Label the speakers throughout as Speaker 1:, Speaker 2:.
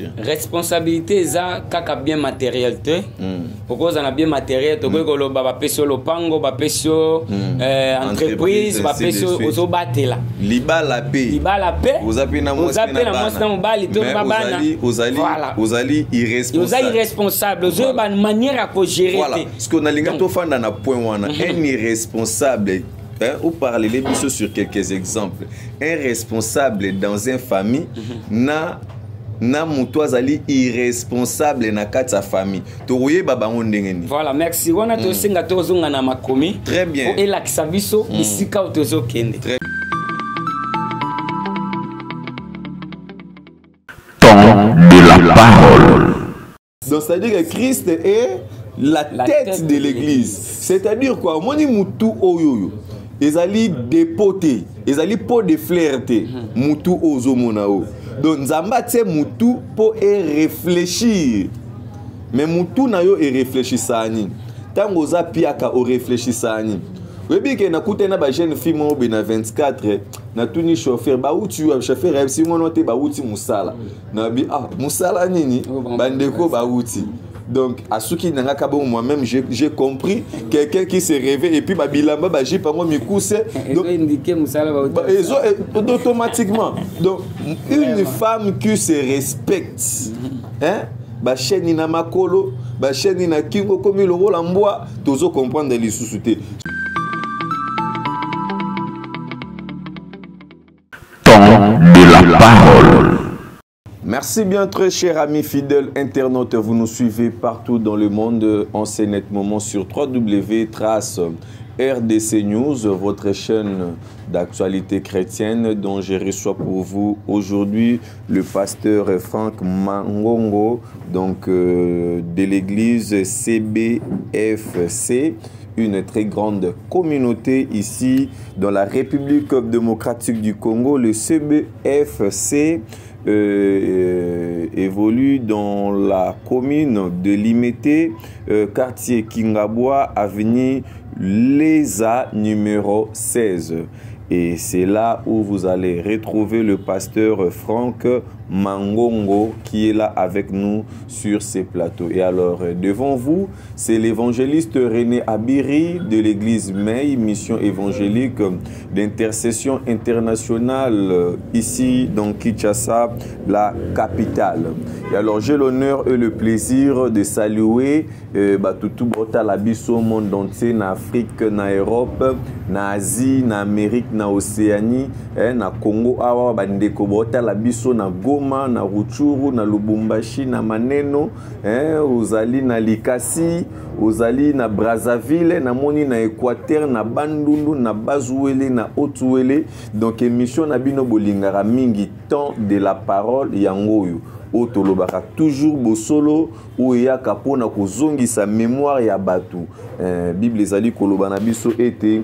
Speaker 1: Responsabilité ça kaka bien matériel te pourquoi on a bien matériel to ko lo ba peso lo pango ba peso entreprise ba peso ozo batela
Speaker 2: libala pe vous appelez na moi
Speaker 1: na mobali to ba bana
Speaker 2: vous allez
Speaker 1: irresponsable ozo ba manière à ko gérer
Speaker 2: voilà ce qu'on a linga to fanda na point wana un irresponsable. Ou parler les bisous sur quelques exemples. Un responsable dans une famille na mutuazali irresponsable na kati ya famille. Toye baba ngondengeni.
Speaker 1: Voilà, merci. Wana to singa to zonga na makomi.
Speaker 2: Très bien.
Speaker 1: Et la kisabiso bisika otozo kende.
Speaker 3: Temps de la parole.
Speaker 2: Donc c'est-à-dire que Christ est la tête de l'église. C'est-à-dire quoi? Moni mutu oyoyo. Ezali dépoté, ezali pot de fierté, mutu ozomonao. Donc nzamba tse mutu po réfléchir. Mais mutu na yo réfléchir sani. Tango za piaka o réfléchir sani. Webi ke na kutena ba jeune fille mo be na 24 na tuni chauffeur ba uti wa chauffeur si ngono te ba uti musala. Na bi musala nini bandeko ba uti. Donc, à ce qui n'a pas moi-même, j'ai compris quelqu'un qui s'est réveillé et puis Babilamba, j'ai pas moi mes coups. Automatiquement. Donc, une femme qui se respecte, hein, ba chaîne na makolo, ba chaîne na kingo comme le rôle en bois, tous comprendre les sous-soutés.
Speaker 3: Temps de la parole.
Speaker 2: Merci bien très chers amis fidèles internautes, vous nous suivez partout dans le monde en ce net moment sur www.trace RDC News, votre chaîne d'actualité chrétienne dont je reçois pour vous aujourd'hui le pasteur Franck Mangongo, donc de l'église CBFC, une très grande communauté ici dans la République démocratique du Congo. Le CBFC évolue dans la commune de Limete, quartier Kingabwa, avenue Leza numéro 16. Et c'est là où vous allez retrouver le pasteur Franck Mangongo qui est là avec nous sur ces plateaux. Et alors, devant vous, c'est l'évangéliste René Abiri de l'église Mei, mission évangélique d'intercession internationale ici dans Kinshasa, la capitale. Et alors, j'ai l'honneur et le plaisir de saluer Batutu Bota Labiso, monde entier, en Afrique, en Europe, en Asie, en Amérique, en Océanie, na Congo, awa bandeko Bota Labiso, na Goma, na Ruchuru, na Lubumbashi, na Maneno, ozali na Likasi, ozali na Brazzaville, na moni na Équateur, na Bandundu, na Bazuele, na Otuele. Donc émission na bino bolingara mingi temps de la parole yangoyo. Otolobaka toujours bosolo ou ya kapona kozongi sa mémoire ya batu. Bible ezali koloba na biso ete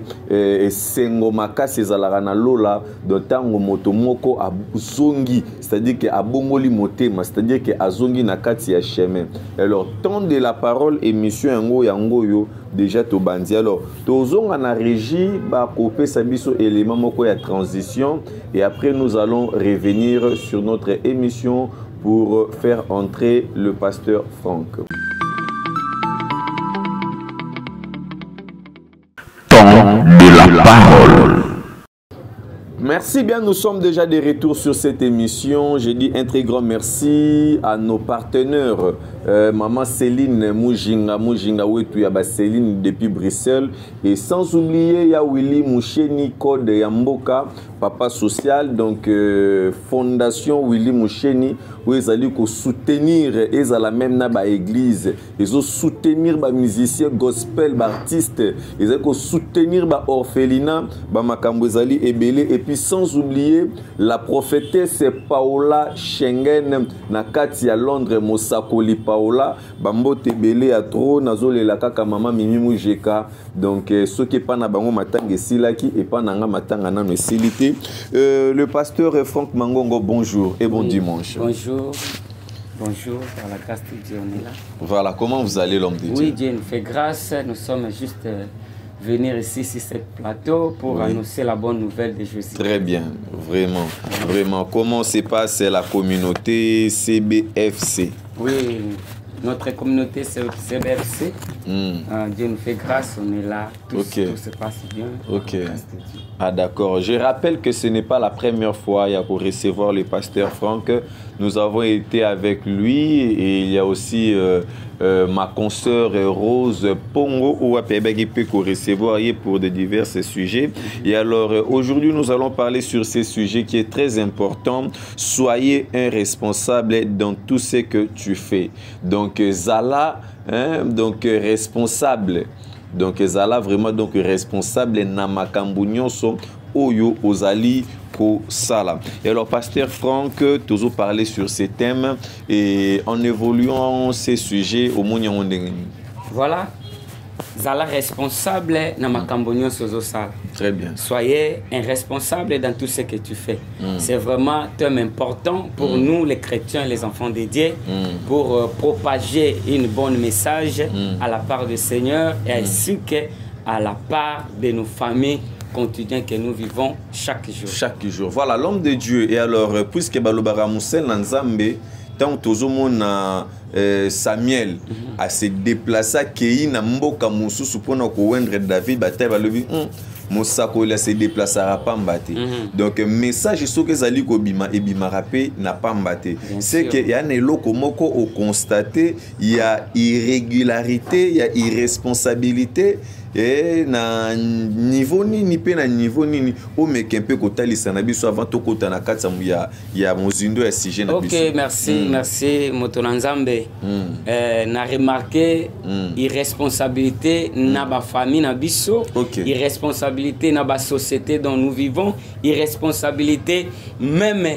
Speaker 2: sengo makasi ezalaka na lola dotango moto moko azongi, c'est-à-dire que abongoli motema, c'est-à-dire que azongi na kati ya chemin. Alors temps de la parole émission yango yo déjà to bandi. Alors tozonga na régie ba kopesa biso élément moko ya transition et après nous allons revenir sur notre émission pour faire entrer le pasteur Franck.
Speaker 3: Temps de la parole.
Speaker 2: Merci bien, nous sommes déjà de retour sur cette émission. Je dis un très grand merci à nos partenaires. Maman Céline Mujinga Wetu Yaba Céline depuis Bruxelles. Et sans oublier, ya Willy Moucheni Code Yamboka, papa social, donc Fondation Willy Moucheni, où ils allaient soutenir, ils allaient même dans l'église, ils ont soutenir les musiciens gospel, les artistes, ils allaient soutenir les orphelinats, les Makambozali et Belé. Et puis sans oublier la prophétesse Paola Schengen, Nakati à Londres, Mosakoli Paola, Bambote Belé à trop, Nazole la kaka mama Mimi Jeka. Donc ce qui est pas na bango matang silaki et pas nanga matanga na silité. Le pasteur Franck Mangongo, bonjour et bon dimanche.
Speaker 1: Bonjour. Bonjour, par la grâce de Dieu, on est là.
Speaker 2: Voilà, comment vous allez l'homme de Dieu?
Speaker 1: Oui, Dieu nous fait grâce, nous sommes juste venir ici sur ce plateau pour annoncer la bonne nouvelle de Jésus.
Speaker 2: Très bien, vraiment, vraiment. Comment se passe la communauté CBFC?
Speaker 1: Oui, notre communauté CBFC, Dieu nous fait grâce, on est là, tout se passe bien.
Speaker 2: Ok. Ah d'accord, je rappelle que ce n'est pas la première fois pour recevoir le pasteur Franck. Nous avons été avec lui et il y a aussi ma consoeur Rose Pongo ou à peut recevoir pour de divers sujets. Et alors aujourd'hui nous allons parler sur ce sujet qui est très important. Soyez un responsable dans tout ce que tu fais. Donc Zala, donc responsable. Donc Zala vraiment donc responsable na makambo nyonso oyo ozali ko sala. Et alors pasteur Franck, toujours parler sur ces thèmes et en évoluant ces sujets au monde ndenge.
Speaker 1: Voilà. Zala responsable na makambo nyonso ozosala.
Speaker 2: Très bien.
Speaker 1: Soyez un responsable dans tout ce que tu fais. C'est vraiment un thème important pour nous les chrétiens, les enfants de Dieu, pour propager une bonne message à la part du Seigneur et ainsi qu'à la part de nos familles quotidiennes que nous vivons chaque jour.
Speaker 2: Chaque jour. Voilà l'homme de Dieu. Et alors, puisque Balobara Moussel Nanzambe, tant tozomona Samuel a se déplacé à Keïna Mboka Moussousou pour nous couvrir David bataille balobi Mosako il se déplacera pas mbaté. Donc message sur que zali ko bima et bima rapé n'a pas mbaté. C'est que y a un eloko moko au constater il y a irrégularité, il y a irresponsabilité et na niveau ni pe na niveau ni o mekempe ko talisa na biso avant to kota na katsa ya mozindo ya sujet na biso.
Speaker 1: OK, merci Motonanzambe. Na remarqué irresponsabilité na ba famille na biso, irresponsabilité na ba société dont nous vivons, irresponsabilité même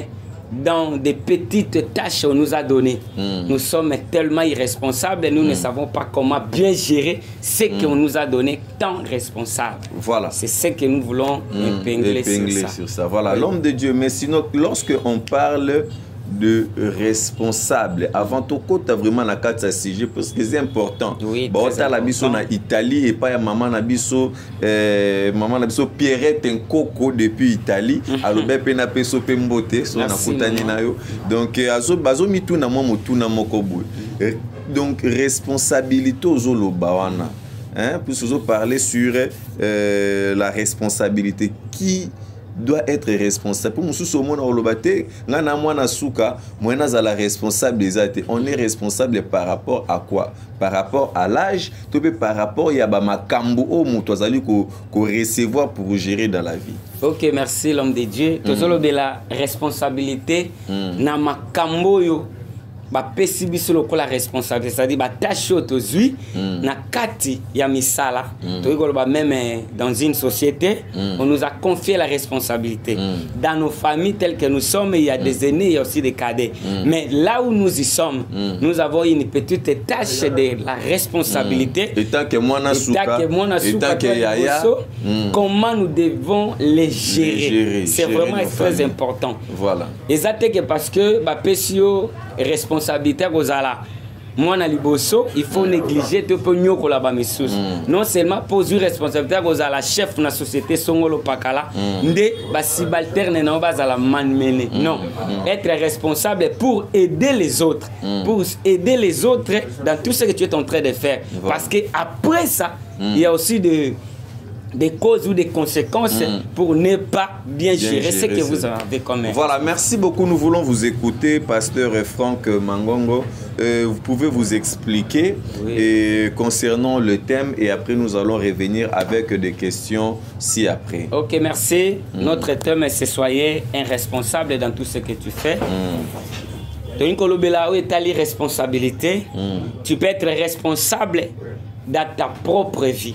Speaker 1: dans des petites tâches qu'on nous a données. Nous sommes tellement irresponsables et nous ne savons pas comment bien gérer ce qu'on nous a donné tant responsable. Voilà. C'est ce que nous voulons épingler
Speaker 2: sur ça. Voilà, l'homme de Dieu. Mais sinon, lorsque on parle de responsable, avant tout côté vraiment la carte sujet parce que c'est important.
Speaker 1: Oui,
Speaker 2: bon, t'as la biso na Italie et pas ya maman na biso Pierrette Nkoko depuis Italie. Alors ben pena peso pembote so na kutani na yo. Donc bazo mitu na mo mutu na mokobu. Donc responsabilité aux olobawana. Hein, puis nous parler sur la responsabilité qui doit être responsable. Pour nous, on est responsable par rapport à quoi? Par rapport à l'âge, par rapport à makambo o mutozali ko recevoir pour gérer dans la vie.
Speaker 1: OK, merci l'homme de Dieu. Tozolo de la responsabilité na makambo yo ba pesi biso lokola responsabilité, c'est-à-dire ba tâche tozui na kati ya misala. Toyikoloba même dans une société, on nous a confié la responsabilité. Dans nos familles telles que nous sommes, il y a des aînés, il y a aussi des cadets. Mais là où nous y sommes, nous avons une petite tâche de la responsabilité.
Speaker 2: Et tant que moi na souka, et tant que yaya,
Speaker 1: comment nous devons les gérer. C'est vraiment très important.
Speaker 2: Voilà.
Speaker 1: Exactement parce que ba pesio responsabilité gozala moi na liboso il faut négliger te peu nyoko la ba mesus non seulement poser responsabilité gozala chef na société songolo pakala nde ba subalterne na bazala manmene non être responsable pour aider les autres pour aider les autres dans tout ce que tu es en train de faire parce que après ça il y a aussi des causes ou des conséquences pour ne pas bien gérer ce que vous avez comme même.
Speaker 2: Voilà, merci beaucoup. Nous voulons vous écouter, pasteur Franck Mangongo. Vous pouvez vous expliquer concernant le thème et après nous allons revenir avec des questions ci-après.
Speaker 1: OK, merci. Notre thème c'est soyez un responsable dans tout ce que tu fais. Tu peux être responsable dans ta propre vie.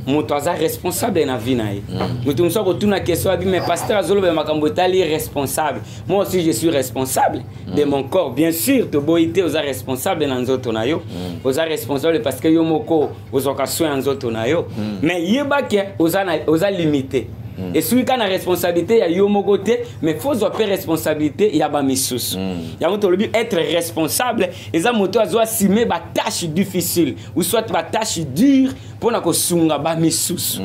Speaker 1: Moto aza responsable na vie na ye. Moto muso ko tuna question abi mais pasteur azolobe makambo tali responsable. Moi aussi je suis responsable de mon corps. Bien sûr to boité oza responsable na nzoto na yo. Oza responsable parce que yo moko ozoka soin nzoto na yo. Mais yeba ke oza limité. et celui qui a la responsabilité ya yo moko te mais faut avoir responsabilité ya ba misusu ya moto lobi être responsable eza moto azo assumer ba tâche difficile ou soit ba tâche dure pour na ko sunga ba misusu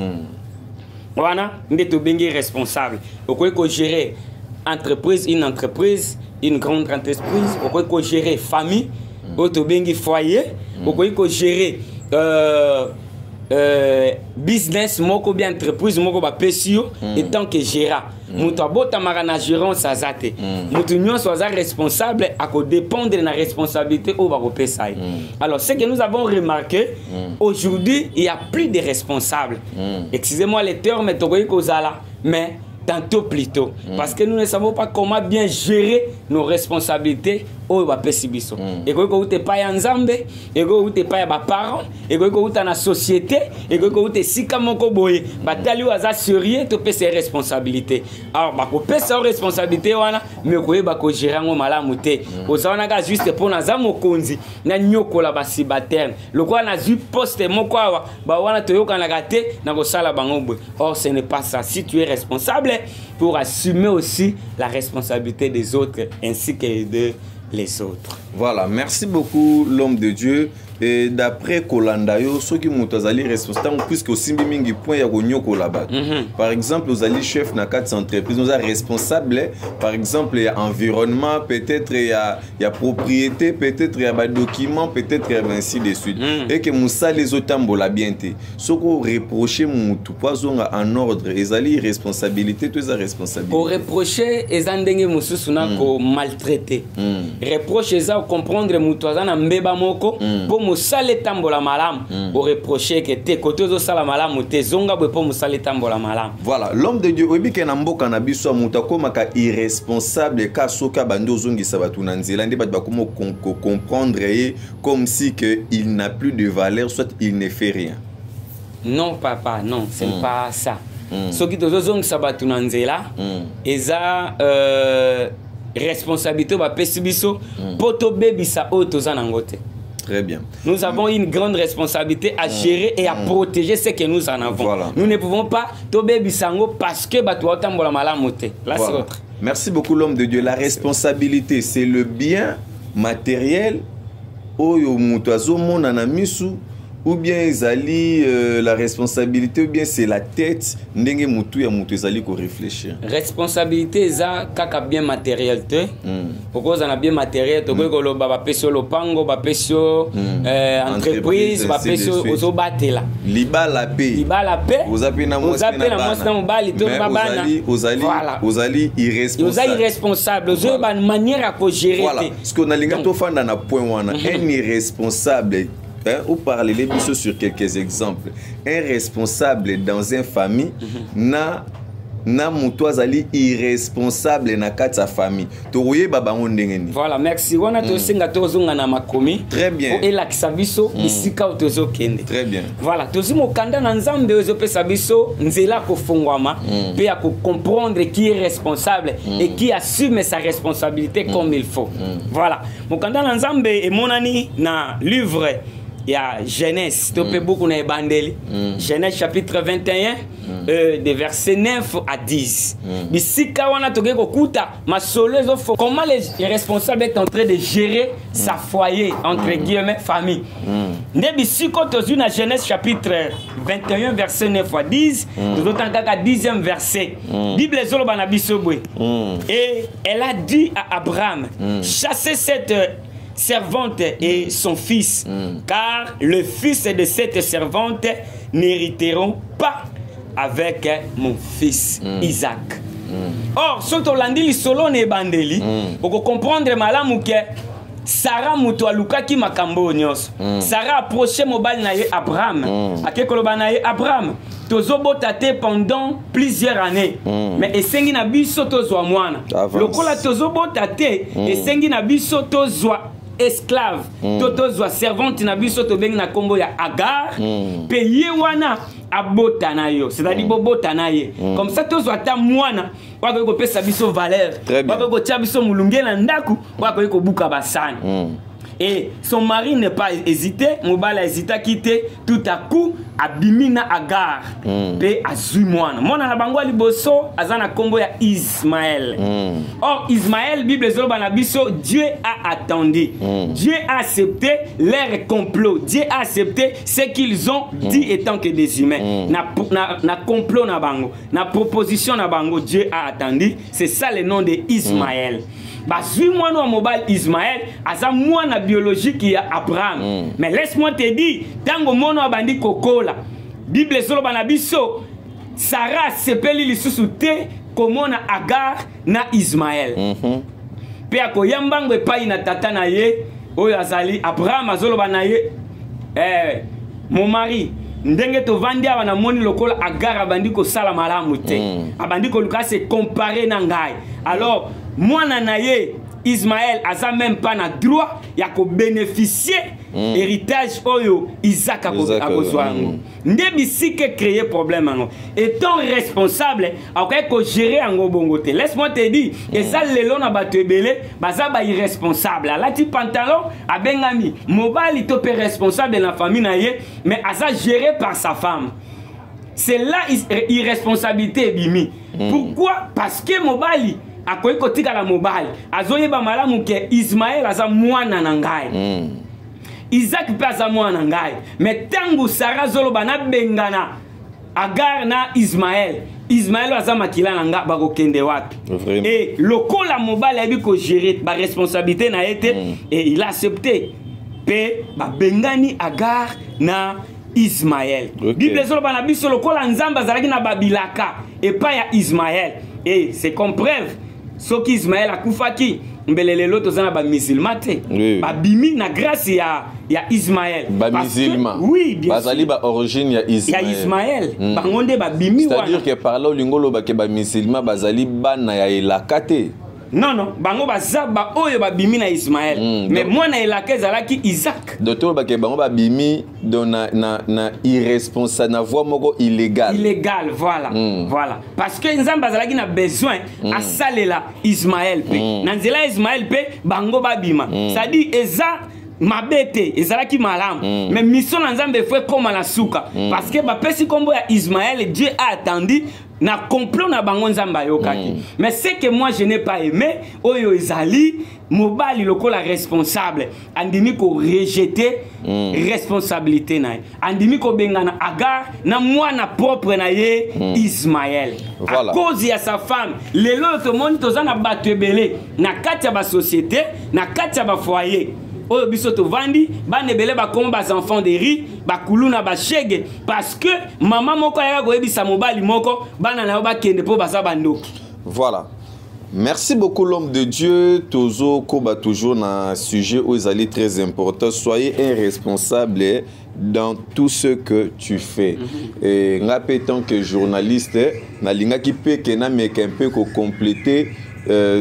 Speaker 1: wana nde to bengi responsable okoki ko gérer entreprise, une grande entreprise, on peut gérer famille, on peut foyer, on peut gérer business, moko bien entreprise, moko ba pesio, et tant que gérant. Mouta bota marana gérant sa zate. Moutou nyon soit responsable à quoi dépendre de la responsabilité au baro pesai. Alors ce que nous avons remarqué, aujourd'hui il y a plus de responsables. Excusez-moi les termes, mais tantôt plutôt. Parce que nous ne savons pas comment bien gérer nos responsabilités au Bapesibiso. Et que vous n'êtes pas en Zambé, et que vous n'êtes pas en parents, et que vous êtes dans la société, et que vous êtes si comme vous boye, batali waza sérieux to pese responsabilité. Alors ba ko pese responsabilité wana, mais ko yeba ko gérer ngo malamu te. Ozana ka juste pour na zamo konzi, na nyokola ba sibaterne. Lokwa na zu poste moko awa, ba wana toyoka na gate na ko sala bango boye. Or ce n'est pas ça. Si tu es responsable pour assumer aussi la responsabilité des autres ainsi que de les autres.
Speaker 2: Voilà, merci beaucoup l'homme de Dieu. Et d'après Kolandayo, ceux qui sont responsables, puisque aussi mingi point ya gonyoko là-bas. Par exemple, vous allez chef na 4 entreprises, nous sommes responsables. Par exemple, il y a environnement, peut-être il y a propriété, peut-être il y a documents, peut-être ainsi de suite. Et que moussa les autres la bienté. Ce qu'on reprocher moutou pas en ordre, ils allaient responsabilité, tous les responsabilités.
Speaker 1: Pour reprocher, ils ont dengue moussou suna ko maltraité. Reprocher ça comprendre moutou azana mbeba moko pour musale tambola malam pour reprocher que te koto zo sala malam te zonga bo pour musale tambola malam.
Speaker 2: Voilà, l'homme de Dieu obi ke na mboka na biso mutako maka irresponsable ka soka bando zongi sabatu na nzela ndi ba komo comprendre comme si que il n'a plus de valeur, soit il ne fait rien.
Speaker 1: Non papa, non, c'est pas ça. Ce qui tozo zongi sabatu na nzela eza responsabilité ba pesibiso poto bebisa o toza nangote.
Speaker 2: Très bien.
Speaker 1: Nous avons une grande responsabilité à gérer et à protéger ce que nous en avons. Voilà. Nous ne pouvons pas tomber bisango parce que batuatambola malamote. Là c'est autre.
Speaker 2: Merci beaucoup l'homme de Dieu. La responsabilité, c'est le bien matériel oyo mutazo monana misu ou bien ezali la responsabilité ou bien c'est la tête ndenge mutu ya mutu ezali ko réfléchir.
Speaker 1: Responsabilité za kaka bien matériel te. Pourquoi on a bien matériel to ko lo ba peso lopango ba peso entreprise ba peso ozo batela.
Speaker 2: Libala paix. Vous appelez na
Speaker 1: mobali to babana.
Speaker 2: Ozali irresponsable.
Speaker 1: Ozali irresponsable. Ozo ba manière à ko gérer.
Speaker 2: Voilà. Ce qu'on a linga to fanda na point wana un irresponsable. Ou parler les bisous sur quelques exemples. Un responsable dans une famille na mutoazali irresponsable na kata famille. Toye baba ngondengeni.
Speaker 1: Voilà, merci. Wana to singa tozunga na makomi.
Speaker 2: Très bien.
Speaker 1: Et la kisabiso bisika tozo kende.
Speaker 2: Très bien.
Speaker 1: Voilà, tozi mokanda na nzambe ozo pesa biso nzela ko fongwama pe ya ko comprendre qui est responsable et qui assume sa responsabilité comme il faut. Voilà. Mokanda na nzambe e monani na livre il y a Genèse, beaucoup na ebandeli. Genèse chapitre 21 des versets 9 à 10. Bisika wana toke kokuta masolezo fo comment les responsables est en train de gérer sa foyer entre guillemets famille. Nde bisiko tozu na Genèse chapitre 21 verset 9 à 10, nous autant kaka 10e verset. Bible zolo bana biso bwe. Et elle a dit à Abraham, chassez cette servante et son fils, car le fils de cette servante n'hériteront pas avec mon fils Isaac. Or, ce que l'on solo ne bandeli, pour comprendre malamu que Sarah muto alukaki makambo nyos. Sarah approché mobile na Abraham. Akekolo banaye Abraham. Tozo botate pendant plusieurs années. Mais esengi na biso tozwa mwana. Lokola tozo botate esengi na biso tozwa esclave, tozwa servante na biso to bengi na kombo ya Agar, paye wana abota na yo, c'est-à-dire bobota na ye. Comme ça tozwa ta mwana, wako ko pesa biso valeur, wako ko tia biso mulunge na ndaku, wako ko buka basani. Et son mari n'est pas hésité, mobile a hésité à quitter, tout à coup, abimina agar, pe azui mwana. Mwana na bango liboso, azana kombo ya Ismaël. Or, Ismaël, Bible zolo banabiso, Dieu a attendu. Dieu a accepté leur complot. Dieu a accepté ce qu'ils ont dit étant que des humains. Na complot na bango, na proposition na bango, Dieu a attendu. C'est ça le nom de Ismaël. Bazui mwana wa mobile Ismaël, aza mwana biologique ya Abraham. Mais laisse-moi te dire, tango mono abandi kokola. Bible solo banabiso, Sarah sepeli lisusu te komona Agar na Ismaël. Pe akoyambango epai na tata na ye, oyo azali Abraham azolo banaye, mon mari, ndenge to vandi awa na moni lokola Agar abandi ko sala malamu te. Abandi ko luka se comparer na ngai. Alors, mwana na ye Ismaël aza même pas na droit ya ko bénéficier héritage oyo Isaac a besoin. Nde bisike créer problème ango. Étant responsable, après ko gérer ango bongo te. Laisse-moi te dire, et ça lelo na bato ebele, baza ba irresponsable. Alati pantalon abengami, mobali to pe responsable dans la famille na ye, mais aza géré par sa femme. C'est là irresponsabilité bimi. Pourquoi? Parce que mobali akoyi kotika la mobile azoye ba malamu ke Ismaël aza mwana na ngai Isaac pe aza mwana na ngai mais tangu Sarah zolo bana bengana Agar na Ismaël aza makila na nga bako kende wapi et lokola mobile abi ko gérer ba responsabilité na été et il a accepté pe ba bengani Agar na Ismaël. Bible zolo bana biso lokola nzamba zalaki na babilaka et pas ya Ismaël et c'est comme preuve soki Ismaël akufaki mbelelelo tozana ba musulman te ba bimi na grâce ya Ismaël
Speaker 2: ba musulman
Speaker 1: oui bien
Speaker 2: bazali ba origine ya
Speaker 1: Ismaël bangonde ba bimi
Speaker 2: wana c'est-à-dire que par là lingolo ba ke ba musulman bazali bana ya elakate
Speaker 1: non bango baza ba oyo ba bimi na Ismaël mais moi na elaka ezalaki Isaac
Speaker 2: docteur ba ke bango ba bimi na irresponsable na voie moko illégal
Speaker 1: voilà voilà parce que nzamba azalaki na besoin à salela Ismaël pe na nzela Ismaël pe bango ba bima ça dit eza mabete ezalaki malamu mais mission na nzambe foi comme la souka parce que ba pesi kombo ya Ismaël Dieu a attendu na complot na bango nzamba yokaki mais c'est que moi je n'ai pas aimé oyo ezali mobali lokola responsable andimi ko rejeter responsabilité na andimi ko bengana Agar na mwana propre na ye Ismaël voilà. À cause ya sa femme lelo to monde tozana batebele na kati ya ba société na kati ya ba foyer oyo biso to vandi bane bele ba komba ba enfants de riz ba kuluna ba shege parce que maman moko ya ko ebisa mobali moko bana na ba kende po basa bandoki.
Speaker 2: Voilà. Merci beaucoup l'homme de Dieu. Tozo koba toujours na sujet où ils allaient très important. Soyez un responsable dans tout ce que tu fais. Et ngapé tant que journaliste, na linga ki pe kena meka un peu ko compléter.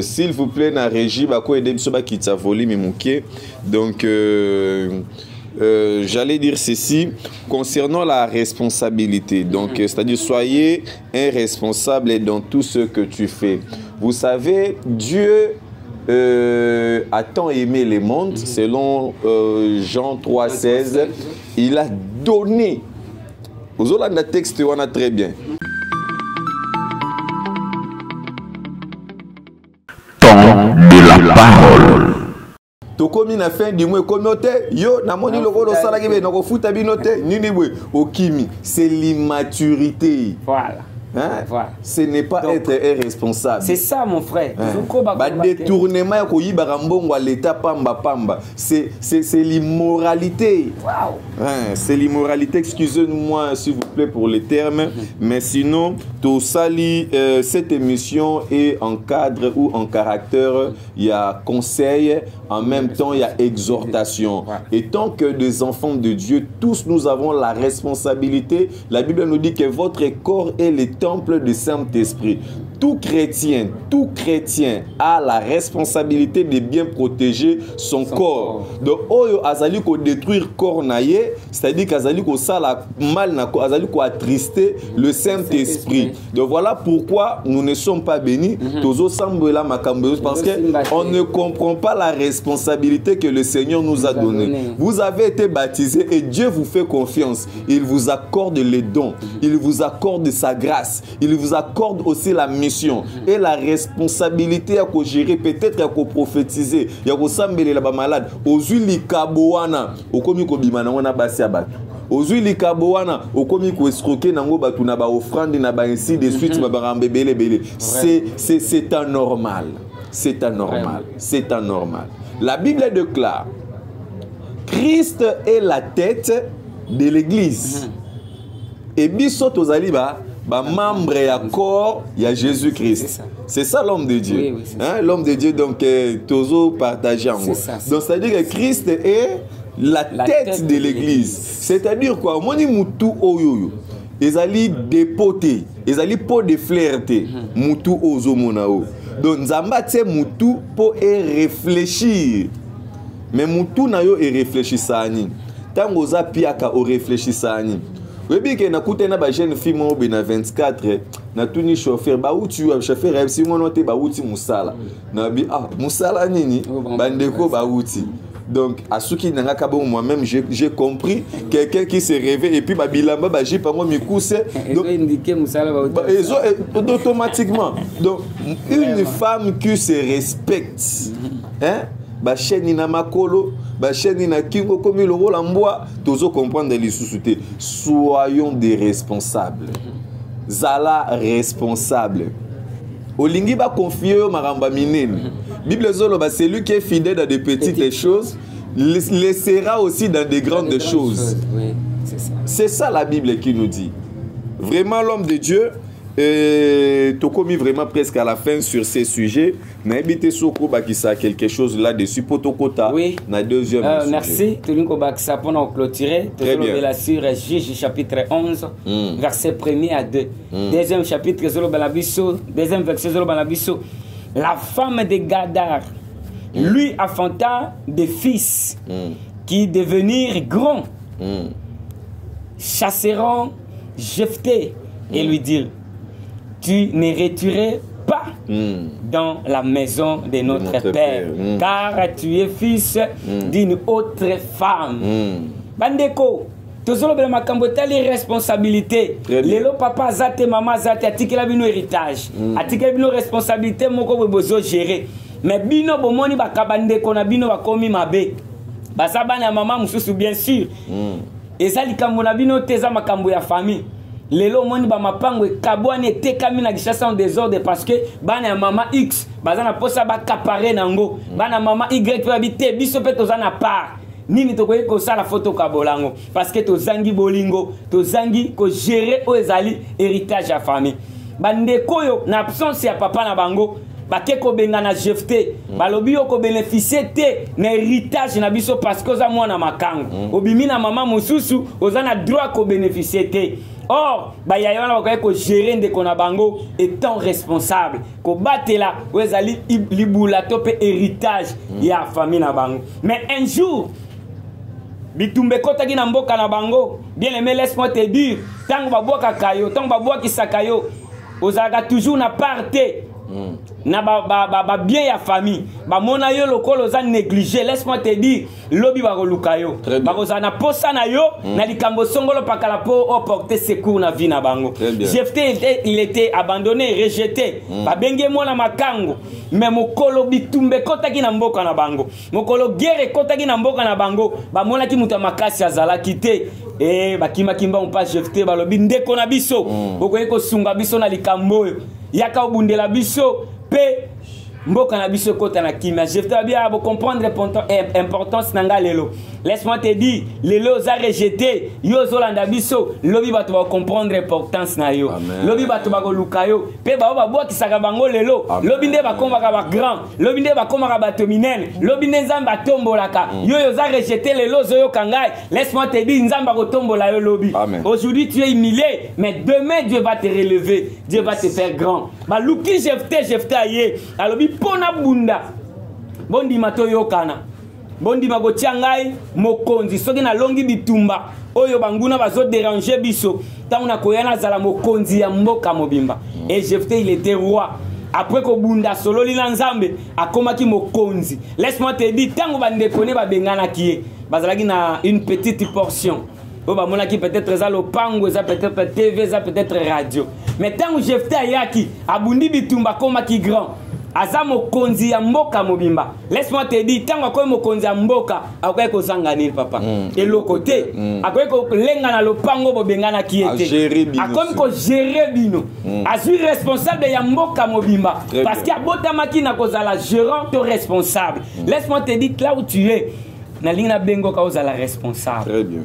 Speaker 2: S'il vous plaît, na régie bako aider biso ba kitsa volume muké. Donc j'allais dire ceci concernant la responsabilité. Donc c'est-à-dire soyez un responsable dans tout ce que tu fais. Vous savez, Dieu a tant aimé le monde, selon Jean 3,16, il a donné. Vous avez le texte, on a très bien.
Speaker 3: Temps de la parole.
Speaker 2: Tokomi na fin du mois communauté yo na moni lokolo sala kibe na ko futa binote nini bwe okimi c'est l'immaturité.
Speaker 1: Voilà.
Speaker 2: Hein? Voilà. Ce n'est pas donc, être irresponsable.
Speaker 1: C'est ça mon frère.
Speaker 2: Bah détournement ya ko yibaka mbongo à l'état pamba pamba. C'est l'immoralité.
Speaker 1: Wow.
Speaker 2: Hein, c'est l'immoralité. Excusez-moi s'il vous plaît pour les termes, mais sinon tout sali cette émission est en cadre ou en caractère, il y a conseil, en même temps il y a exhortation. Et tant que des enfants de Dieu, tous nous avons la responsabilité. La Bible nous dit que votre corps est le temple du Saint-Esprit. tout chrétien a la responsabilité de bien protéger son corps. Donc, oyo azali ko détruire corps naye, c'est-à-dire qu'azali ko sala mal na ko, azali ko attrister le Saint-Esprit. Donc voilà pourquoi nous ne sommes pas bénis. Tozo sambela makambo parce que on ne comprend pas la responsabilité que le Seigneur nous a donnée. Vous avez été baptisés et Dieu vous fait confiance. Il vous accorde les dons, il vous accorde sa grâce, il vous accorde aussi la mission et la responsabilité à gérer, peut-être à prophétiser, à sambela ba malade. Ozuli kaboana, okomi ko bimana wana basi abatu. Ozuli kaboana, okomi ko escroquer nango batu na ba offrande na ba ainsi de suite ba barambe bele bele. C'est anormal. C'est anormal. C'est anormal. La Bible déclare Christ est la tête de l'église. Et biso tozali ba membre ya corps ya Jésus-Christ. C'est ça l'homme de Dieu. Oui, hein? L'homme de Dieu donc tozo partagé en gros. Donc ça veut dire que Christ est la tête de l'église. C'est-à-dire quoi? Moni mutu oyoyo. Ezali dépoté, ezali po de fierté. Mutu ozo monao. Donc nzamba tse mutu po réfléchir. Mais mutu na yo réfléchir sani. Tango za piaka o réfléchir sani. Oui, bien que na koute na ba jeune fille mo be na 24 na tuni chauffeur ba uti chauffeur si mo noté ba uti musala. Na bi musala nini bandeko ba uti. Donc à ce qui n'a pas moi-même j'ai compris quelqu'un qui se réveille et puis ba bilamba ba j'ai pas moi mi couse donc indiquer musala ba uti automatiquement. Donc une femme qui se respecte hein ba chaîne na makolo ba chaîne na kingo comme le rôle en bois tozo comprendre les sous-soutés. Soyons des responsables. Zala responsable. Olingi ba confier au maramba minene. Bible zolo ba celui qui est fidèle dans des petites choses laissera aussi dans des grandes choses. Oui, c'est ça. C'est ça la Bible qui nous dit. Vraiment l'homme de Dieu tu as commis vraiment presque à la fin sur ces sujets. N'habitez Soko Bakisa quelque chose là-dessus. Potokota. Oui. Na deuxième
Speaker 1: merci. Tulinko Bakisa pour nous clôturer. Très bien. La sur Juge chapitre 11, verset 1er à 2. Deuxième chapitre, deuxième verset, la femme de Gadar lui affronta des fils qui devenirent grands, chasseront Jephthé et lui dirent: tu n'hériterais pas dans la maison de notre père, car tu es fils d'une autre femme. Bandeko, tozolo bela makambo tali responsabilité. Lelo papa zate mama zate atikela bino héritage. Atikela bino responsabilité moko bozo gérer. Mais bino bomoni bakabandeko na bino bakomi mabe. Basabana maman mususu bien sûr. Ezali kambo na bino teza makambo ya famille. Lelo moni ba mapango kabwane tekami na gishasa en désordre parce que bana ya mama X bazana posa ba capare nango bana mama Y to habite biso pe tozana part nini tokoye ko sala photo kabolango parce que tozangi bolingo tozangi ko gérer o ezali héritage ya famille bandeko yo na absence ya papa na bango bake ko benga na Jephthé balobi yo ko bénéficier te na héritage na biso parce que oza mwana makango obimi na mama mususu ozana droit ko bénéficier te. Or, bayayana bakoye ko gérer ndeko na bango étant responsable ko batela wezali libula tope héritage ya famille na bango. Mais un jour bitumbe kota ki na mboka na bango, bien aimé, laisse-moi te dire, tango babwaka kayo, tango babwaki sakayo, ozalaka toujours na parte na ba bien ya famille ba mona yo lokolo za négligé. Laisse-moi te dire lobi ba koluka yo ba ko na posa na yo na likambo songolo pakala po porter secours na vie na bango. Jephthé il était abandonné, rejeté ba benge mona makango mais mokolo bitumbe kota ki na mboka na bango mokolo guerre kota ki na mboka na bango ba mona ki muta makasi azala kité bakima kimba on pas Jephthé ba lobi ndeko na biso okoye ko sunga biso na likambo yaka obundela biso pe mboka na biso kota na kimia. Je vais bien comprendre l'importance nanga lelo. Laisse-moi te dire, lelo za rejeté, yo zolanda biso, lobi bato ba comprendre l'importance na yo. Lobi bato ba ko luka yo, pe ba ba bo ki saka bango lelo. Lobi nde ba komba ka ba grand, lobi nde ba komba ka bato minene, lobi nde nzamba tombolaka. Yo za rejeté lelo zo yo kangai. Laisse-moi te dire, nzamba ko tombola yo lobi. Aujourd'hui tu es humilié, mais demain Dieu va te relever, Dieu va te faire grand. Ba luki jefte aye, alobi pona bunda. Bondi mato yo kana. Bondi magotia ngai mokonzi soki na longi bitumba oyo banguna bazo déranger biso tangu na koyana zala mokonzi ya mboka mobimba. Et Jephthé il était roi. Après ko bunda sololi na nzambe akomaki mokonzi. Laisse-moi te dire tangu bandekone ba bengana kié bazalaki na une petite portion. O ba mona ki peut-être za lopango za peut-être TV za peut-être radio. Mais tangu Jephthé ayaki abundi bitumba komaki grand. Aza mokonzi ya mboka mobimba. Laisse-moi te dire, tango akoye mokonzi ya mboka, akoye ko zangani papa. Et le côté, akoye ko lenga na lopango bobengana kiete. Akoye ko gérer bino. Azui responsable ya mboka mobimba. Parce qu'il y a botamaki na kozala gérant to responsable. Laisse-moi te dire là où tu es. Na linga bengo ka ozala responsable.
Speaker 2: Très bien.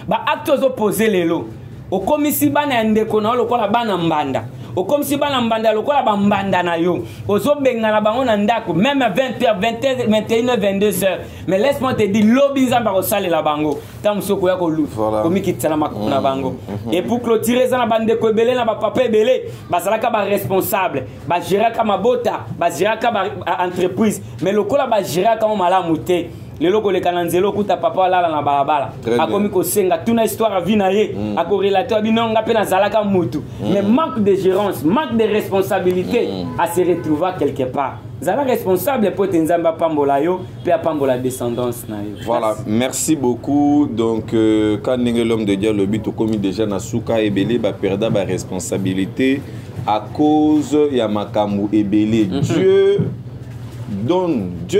Speaker 1: Ba acte ozo poser lelo. Okomisi bana ndeko na lokola bana mbanda. Comme si bana mbanda lokola ba mbanda na yo ozo benga na bango na ndako même à 20h 21h 22h mais laisse-moi te dire lobi nzamba ko sale la bango tam soko ya ko lu komi kitala makuna na bango. Et pour clôturer ça na bande ko belé na ba papa belé ba salaka ba responsable ba gérer ka mabota ba gérer ka ba entreprise mais lokola ba gérer ka malamu te lelo ko le kananzelo kuta papa lala na balabala akomi ko senga tuna histoire vie na ye ako relateur binonga pe na zalaka mutu mais manque de gérance manque de responsabilité à se retrouver quelque part. Zala responsable pour tenzamba pambola yo pe pambola descendance na yo.
Speaker 2: Voilà, merci beaucoup. Donc quand l'homme de Dieu le but komi déjà na suka ebele ba perda ba responsabilité à cause ya makambu ebele. Dieu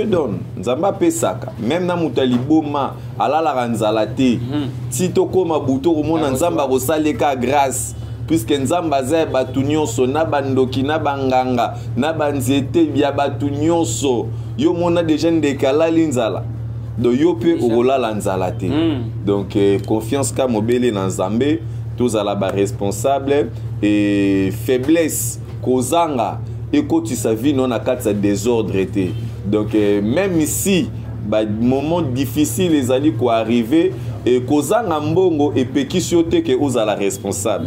Speaker 2: donne, Nzamba pesaka. Même na mutaliboma alala ranzalate. Si toko mabuto romona Nzamba rosaleka grâce. Puisque Nzamba za batu nyonso na bandoki na banganga na banzete bia batu nyonso. Yo mona déjà ndekalali nzala. Do yo pe orolala nzalate. Donc confiance ka mobele na Nzambe, tous à la ba responsable et faiblesse kozanga. Et quand tu sais non à quatre désordre était. Donc même ici, bah, moment difficile les alliés quoi arriver et kozanga mbongo et pekisyote que oza la responsable.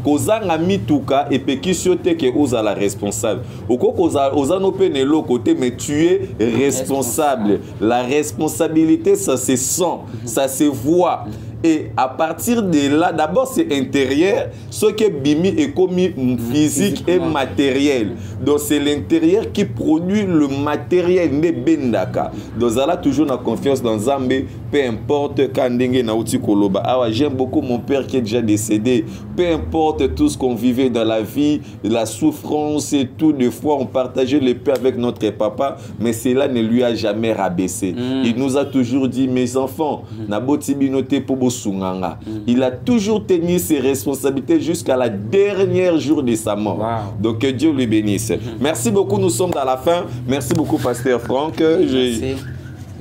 Speaker 2: Kozanga mituka et pekisyote que oza la responsable. Oko oza no penelo côté mais tu es responsable. La responsabilité ça se sent, ça se voit. Et à partir de là, d'abord c'est intérieur, ce qui est bimi est commis physique et matériel. Donc c'est l'intérieur qui produit le matériel ne bendaka. Donc ça a toujours la confiance dans Zambé, peu importe quand ndenge na uti koloba. Ah ouais, j'aime beaucoup mon père qui est déjà décédé. Peu importe tout ce qu'on vivait dans la vie, la souffrance et tout, des fois on partageait le pain avec notre papa, mais cela ne lui a jamais rabaissé. Il nous a toujours dit, mes enfants, naboti binote pour Sunganga. Il a toujours tenu ses responsabilités jusqu'à la dernière jour de sa mort. Donc que Dieu lui bénisse. Merci beaucoup, nous sommes à la fin. Merci beaucoup, Pasteur Franck.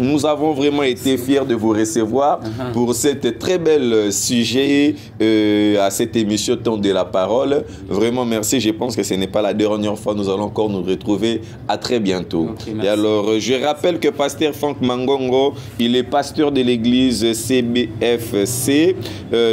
Speaker 2: Nous avons vraiment été fiers de vous recevoir pour cette très belle sujet à cette émission Temps de la Parole. Vraiment merci. Je pense que ce n'est pas la dernière fois. Nous allons encore nous retrouver. À très bientôt. Et alors, je rappelle que Pasteur Franck Mangongo, il est pasteur de l'église CBFC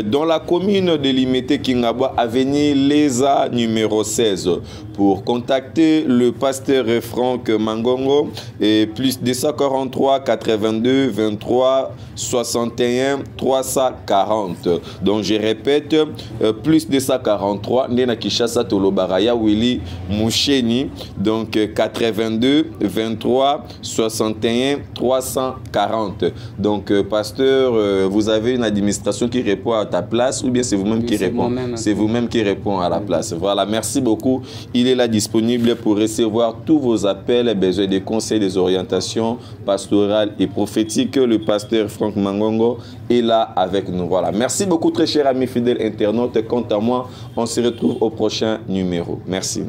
Speaker 2: dans la commune de Limité Kingabwa, avenue Leza numéro 16. Pour contacter le pasteur Franck Mangongo, et plus 243 82 23 61 340. Donc je répète, plus 243 Nena Kishasa Tolobaraya Willy Moucheni. Donc 82 23 61 340. Donc pasteur, vous avez une administration qui répond à ta place ou bien c'est vous-même qui répond? C'est vous-même qui répond à la place. Voilà, merci beaucoup. Il est là disponible pour recevoir tous vos appels, besoin des conseils, des orientations pastorales et prophétiques. Le pasteur Franck Mangongo est là avec nous. Voilà. Merci beaucoup, très chers amis fidèles internautes. Quant à moi, on se retrouve au prochain numéro. Merci.